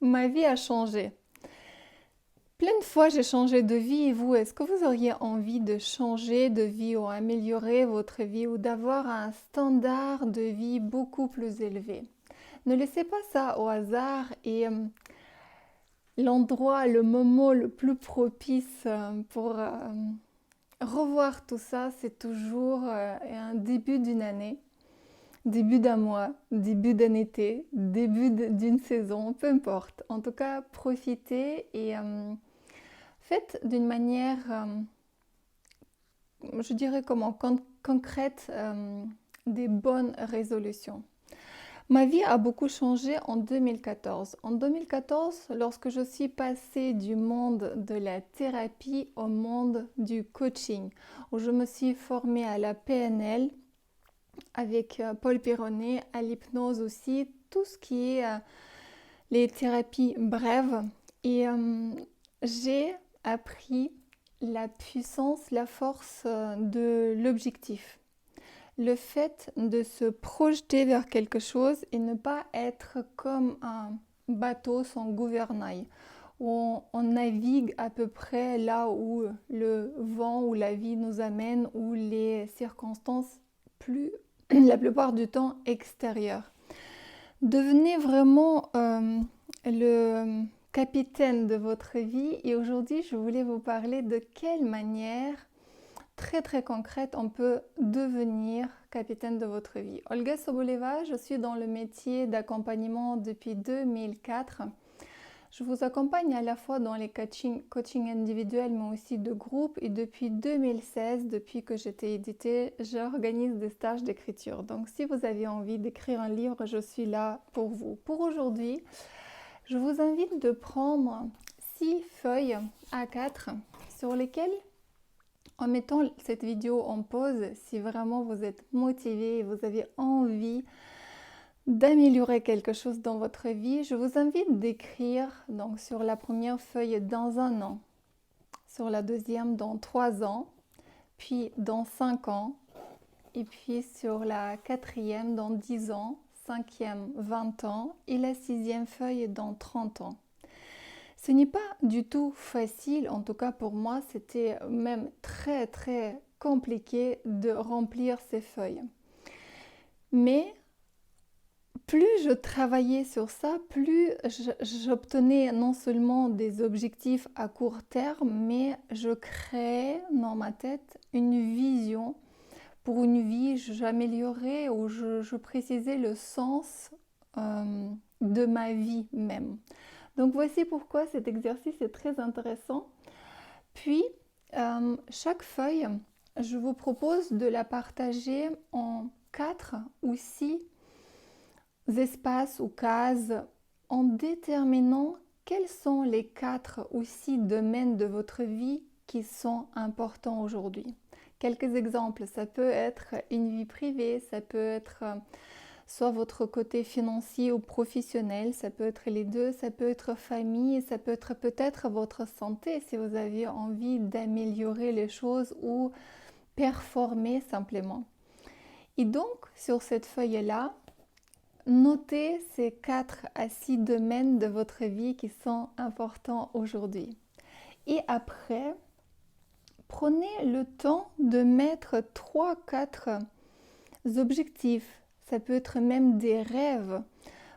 Ma vie a changé. Plein de fois, j'ai changé de vie et vous, est-ce que vous auriez envie de changer de vie ou améliorer votre vie ou d'avoir un standard de vie beaucoup plus élevé? Ne laissez pas ça au hasard et l'endroit, le moment le plus propice pour revoir tout ça, c'est toujours un début d'une année, début d'un mois, début d'un été, d'une saison, peu importe. En tout cas, profitez et faites d'une manière, je dirais comment, concrète, des bonnes résolutions. Ma vie a beaucoup changé en 2014. En 2014, lorsque je suis passée du monde de la thérapie au monde du coaching, où je me suis formée à la PNL avec Paul Pironnet, à l'hypnose aussi, tout ce qui est les thérapies brèves. Et j'ai appris la puissance, la force de l'objectif. Le fait de se projeter vers quelque chose et ne pas être comme un bateau sans gouvernail, où on navigue à peu près là où le vent ou la vie nous amène, ou les circonstances plus, la plupart du temps extérieures. Devenez vraiment le capitaine de votre vie et aujourd'hui je voulais vous parler de quelle manière très très concrète on peut devenir capitaine de votre vie. Olga Soboleva, je suis dans le métier d'accompagnement depuis 2004. Je vous accompagne à la fois dans les coaching individuels mais aussi de groupe et depuis 2016, depuis que j'étais éditée, j'organise des stages d'écriture. Donc si vous avez envie d'écrire un livre, je suis là pour vous. Pour aujourd'hui, je vous invite de prendre 6 feuilles A4 sur lesquelles, en mettant cette vidéo en pause, si vraiment vous êtes motivé et vous avez envie d'améliorer quelque chose dans votre vie, je vous invite d'écrire donc sur la première feuille dans un an, sur la deuxième dans 3 ans, puis dans 5 ans, et puis sur la quatrième dans 10 ans, cinquième 20 ans et la sixième feuille dans 30 ans. Ce n'est pas du tout facile, en tout cas pour moi, c'était même très très compliqué de remplir ces feuilles. Mais plus je travaillais sur ça, plus j'obtenais non seulement des objectifs à court terme, mais je créais dans ma tête une vision pour une vie, j'améliorais ou je précisais le sens de ma vie même. Donc voici pourquoi cet exercice est très intéressant. Puis, chaque feuille, je vous propose de la partager en 4 ou 6 espaces ou cases en déterminant quels sont les 4 ou 6 domaines de votre vie qui sont importants aujourd'hui. Quelques exemples, ça peut être une vie privée, ça peut être soit votre côté financier ou professionnel, ça peut être les deux, ça peut être famille, ça peut être peut-être votre santé si vous avez envie d'améliorer les choses ou performer simplement. Et donc, sur cette feuille-là, notez ces 4 à 6 domaines de votre vie qui sont importants aujourd'hui. Et après, prenez le temps de mettre 3-4 objectifs. Ça peut être même des rêves.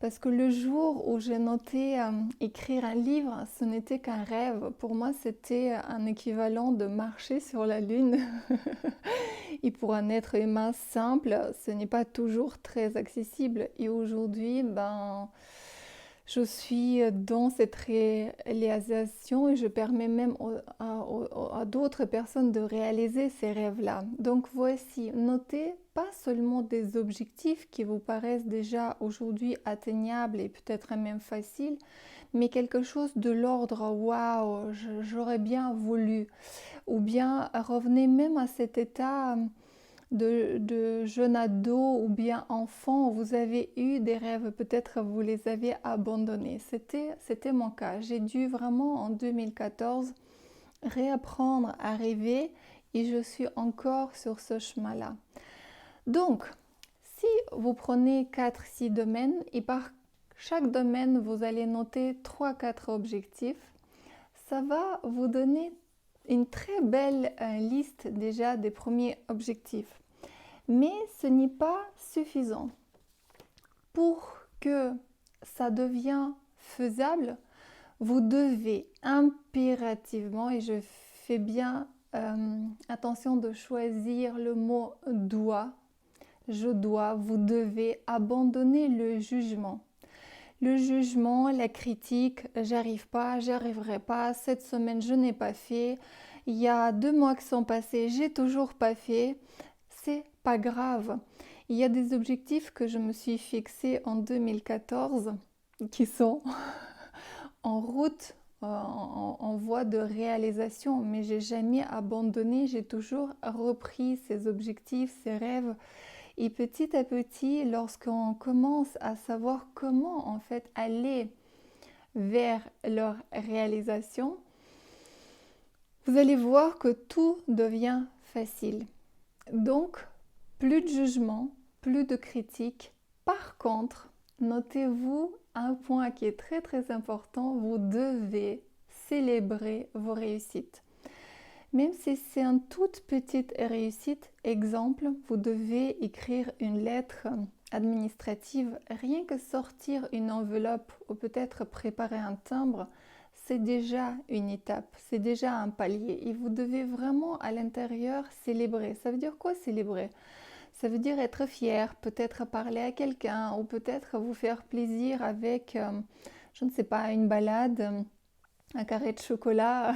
Parce que le jour où j'ai noté écrire un livre, ce n'était qu'un rêve. Pour moi, c'était un équivalent de marcher sur la lune. Et pour un être humain simple, ce n'est pas toujours très accessible. Et aujourd'hui, je suis dans cette réalisation et je permets même à d'autres personnes de réaliser ces rêves-là. Donc voici, notez pas seulement des objectifs qui vous paraissent déjà aujourd'hui atteignables et peut-être même faciles, mais quelque chose de l'ordre waouh, j'aurais bien voulu. Ou bien revenez même à cet état de jeune ado ou bien enfant, vous avez eu des rêves, peut-être vous les avez abandonnés. C'était mon cas. J'ai dû vraiment en 2014 réapprendre à rêver et je suis encore sur ce chemin-là. Donc, si vous prenez 4-6 domaines et par chaque domaine, vous allez noter 3-4 objectifs. Ça va vous donner une très belle liste déjà des premiers objectifs. Mais ce n'est pas suffisant. Pour que ça devienne faisable, vous devez impérativement, et je fais bien attention de choisir le mot dois, je dois, vous devez abandonner le jugement. Le jugement, la critique, j'arrive pas, j'arriverai pas, cette semaine je n'ai pas fait, il y a 2 mois qui sont passés, j'ai toujours pas fait, c'est pas grave. Il y a des objectifs que je me suis fixés en 2014 qui sont en route, en voie de réalisation, mais j'ai jamais abandonné, j'ai toujours repris ces objectifs, ces rêves. Et petit à petit, lorsqu'on commence à savoir comment en fait aller vers leur réalisation, vous allez voir que tout devient facile. Donc, plus de jugement, plus de critique. Par contre, notez-vous un point qui est très très important, vous devez célébrer vos réussites. Même si c'est une toute petite réussite, exemple, vous devez écrire une lettre administrative, rien que sortir une enveloppe ou peut-être préparer un timbre, c'est déjà une étape, c'est déjà un palier et vous devez vraiment à l'intérieur célébrer. Ça veut dire quoi célébrer? Ça veut dire être fier, peut-être parler à quelqu'un ou peut-être vous faire plaisir avec, je ne sais pas, une balade, un carré de chocolat.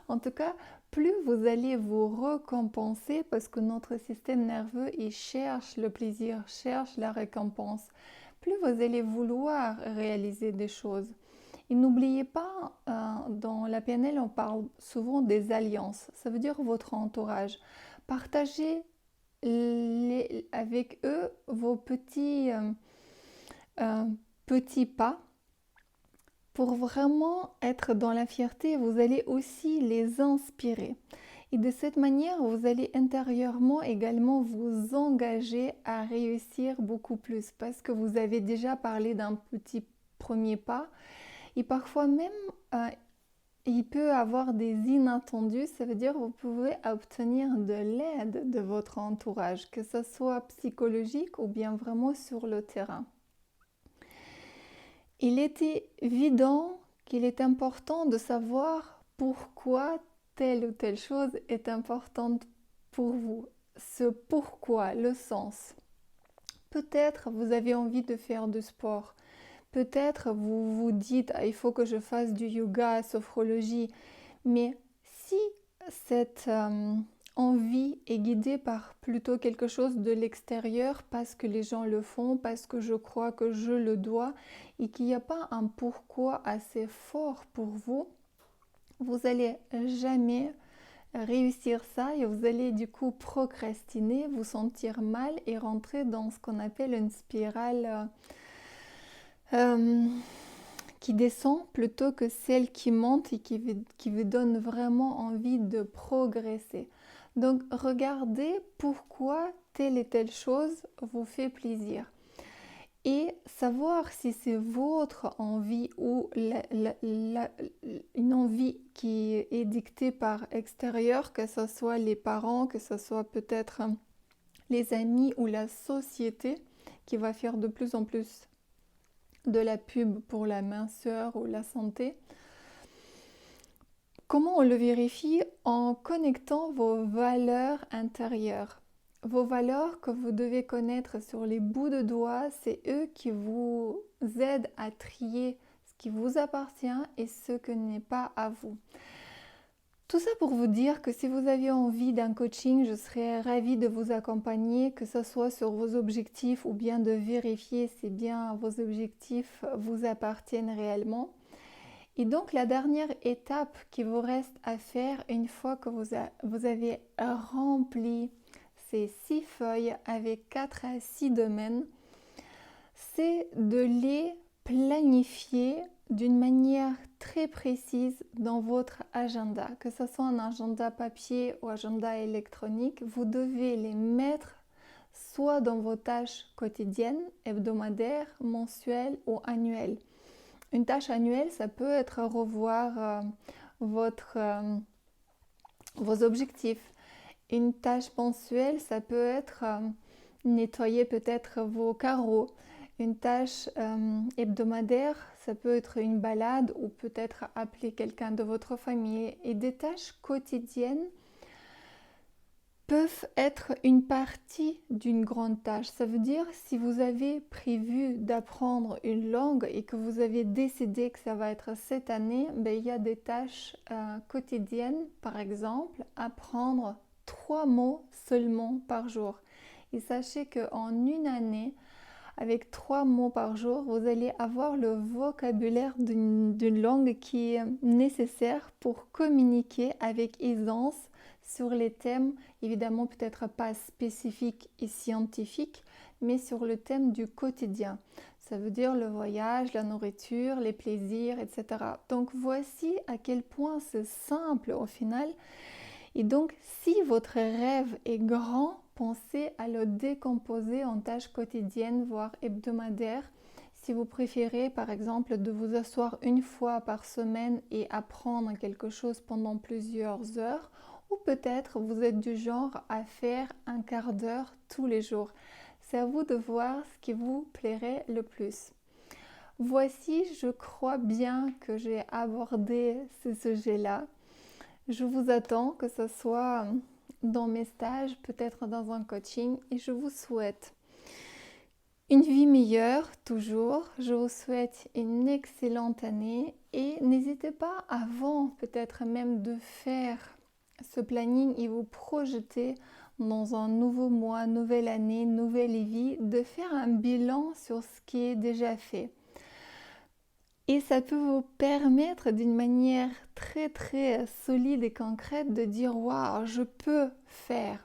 En tout cas, plus vous allez vous récompenser parce que notre système nerveux, il cherche le plaisir, cherche la récompense. Plus vous allez vouloir réaliser des choses. Et n'oubliez pas, dans la PNL, on parle souvent des alliances. Ça veut dire votre entourage. Partagez avec eux vos petits pas pour vraiment être dans la fierté. Vous allez aussi les inspirer. Et de cette manière, vous allez intérieurement également vous engager à réussir beaucoup plus parce que vous avez déjà parlé d'un petit premier pas. Et parfois même, il peut avoir des inattendus, ça veut dire que vous pouvez obtenir de l'aide de votre entourage, que ce soit psychologique ou bien vraiment sur le terrain. Il était évident qu'il est important de savoir pourquoi telle ou telle chose est importante pour vous. Ce pourquoi, le sens. Peut-être vous avez envie de faire du sport. Peut-être vous vous dites il faut que je fasse du yoga, sophrologie. Mais si cette envie est guidée par plutôt quelque chose de l'extérieur parce que les gens le font, parce que je crois que je le dois et qu'il n'y a pas un pourquoi assez fort pour vous, vous n'allez jamais réussir ça et vous allez du coup procrastiner, vous sentir mal et rentrer dans ce qu'on appelle une spirale qui descend plutôt que celle qui monte et qui vous donne vraiment envie de progresser. Donc regardez pourquoi telle et telle chose vous fait plaisir. Et savoir si c'est votre envie ou une envie qui est dictée par extérieur, que ce soit les parents, que ce soit peut-être les amis ou la société qui va faire de plus en plus de la pub pour la minceur ou la santé. Comment on le vérifie? En connectant vos valeurs intérieures. Vos valeurs que vous devez connaître sur les bouts de doigts, c'est eux qui vous aident à trier ce qui vous appartient et ce qui n'est pas à vous. Tout ça pour vous dire que si vous avez envie d'un coaching, je serais ravie de vous accompagner, que ce soit sur vos objectifs ou bien de vérifier si bien vos objectifs vous appartiennent réellement. Et donc la dernière étape qui vous reste à faire une fois que vous avez rempli ces 6 feuilles avec 4 à 6 domaines, c'est de les planifier d'une manière très précise dans votre agenda. Que ce soit un agenda papier ou agenda électronique, vous devez les mettre soit dans vos tâches quotidiennes, hebdomadaires, mensuelles ou annuelles. Une tâche annuelle, ça peut être revoir vos objectifs. Une tâche mensuelle, ça peut être nettoyer peut-être vos carreaux. Une tâche hebdomadaire, ça peut être une balade ou peut-être appeler quelqu'un de votre famille. Et des tâches quotidiennes peuvent être une partie d'une grande tâche. Ça veut dire si vous avez prévu d'apprendre une langue et que vous avez décidé que ça va être cette année, il y a des tâches quotidiennes, par exemple, apprendre 3 mots seulement par jour. Et sachez qu'en une année, avec 3 mots par jour, vous allez avoir le vocabulaire d'une langue qui est nécessaire pour communiquer avec aisance sur les thèmes, évidemment peut-être pas spécifiques et scientifiques, mais sur le thème du quotidien. Ça veut dire le voyage, la nourriture, les plaisirs, etc. Donc voici à quel point c'est simple au final. Et donc si votre rêve est grand, pensez à le décomposer en tâches quotidiennes, voire hebdomadaires. Si vous préférez, par exemple, de vous asseoir une fois par semaine et apprendre quelque chose pendant plusieurs heures, ou peut-être vous êtes du genre à faire un quart d'heure tous les jours. C'est à vous de voir ce qui vous plairait le plus. Voici, je crois bien que j'ai abordé ce sujet-là. Je vous attends, que ce soit dans mes stages, peut-être dans un coaching, et je vous souhaite une vie meilleure toujours. Je vous souhaite une excellente année et n'hésitez pas avant peut-être même de faire ce planning et vous projeter dans un nouveau mois, nouvelle année, nouvelle vie, de faire un bilan sur ce qui est déjà fait. Et ça peut vous permettre d'une manière très très solide et concrète de dire waouh, je peux faire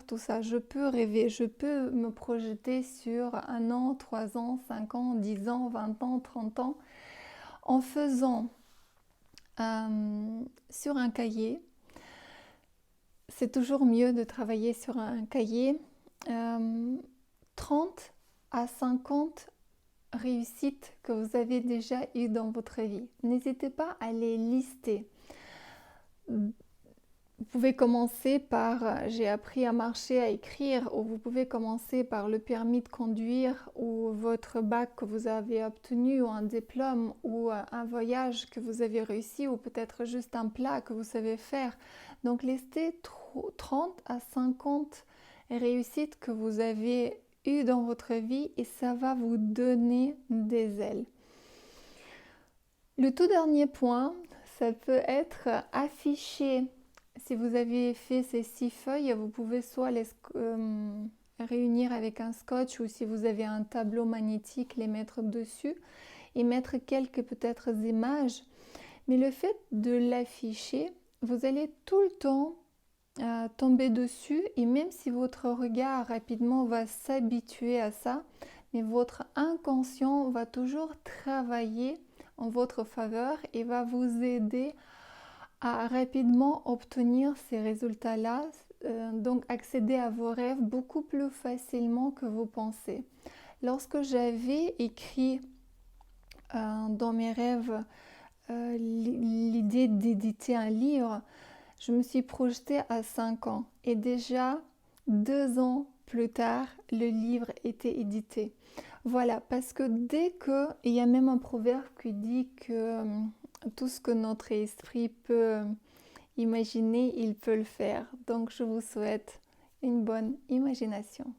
tout ça, je peux rêver, je peux me projeter sur 1 an, 3 ans, 5 ans, 10 ans, 20 ans, 30 ans en faisant sur un cahier. C'est toujours mieux de travailler sur un cahier 30 à 50 réussites que vous avez déjà eues dans votre vie. N'hésitez pas à les lister. Vous pouvez commencer par j'ai appris à marcher, à écrire, ou vous pouvez commencer par le permis de conduire ou votre bac que vous avez obtenu ou un diplôme ou un voyage que vous avez réussi ou peut-être juste un plat que vous savez faire. Donc listez 30 à 50 réussites que vous avez eues dans votre vie et ça va vous donner des ailes. Le tout dernier point, ça peut être afficher. Si vous avez fait ces 6 feuilles, vous pouvez soit les réunir avec un scotch ou si vous avez un tableau magnétique, les mettre dessus et mettre quelques peut-être images. Mais le fait de l'afficher, vous allez tout le temps tomber dessus et même si votre regard rapidement va s'habituer à ça, mais votre inconscient va toujours travailler en votre faveur et va vous aider à rapidement obtenir ces résultats-là, donc accéder à vos rêves beaucoup plus facilement que vous pensez. Lorsque j'avais écrit dans mes rêves l'idée d'éditer un livre, je me suis projetée à 5 ans et déjà 2 ans plus tard, le livre était édité. Voilà, parce que dès que, il y a même un proverbe qui dit que tout ce que notre esprit peut imaginer, il peut le faire. Donc je vous souhaite une bonne imagination.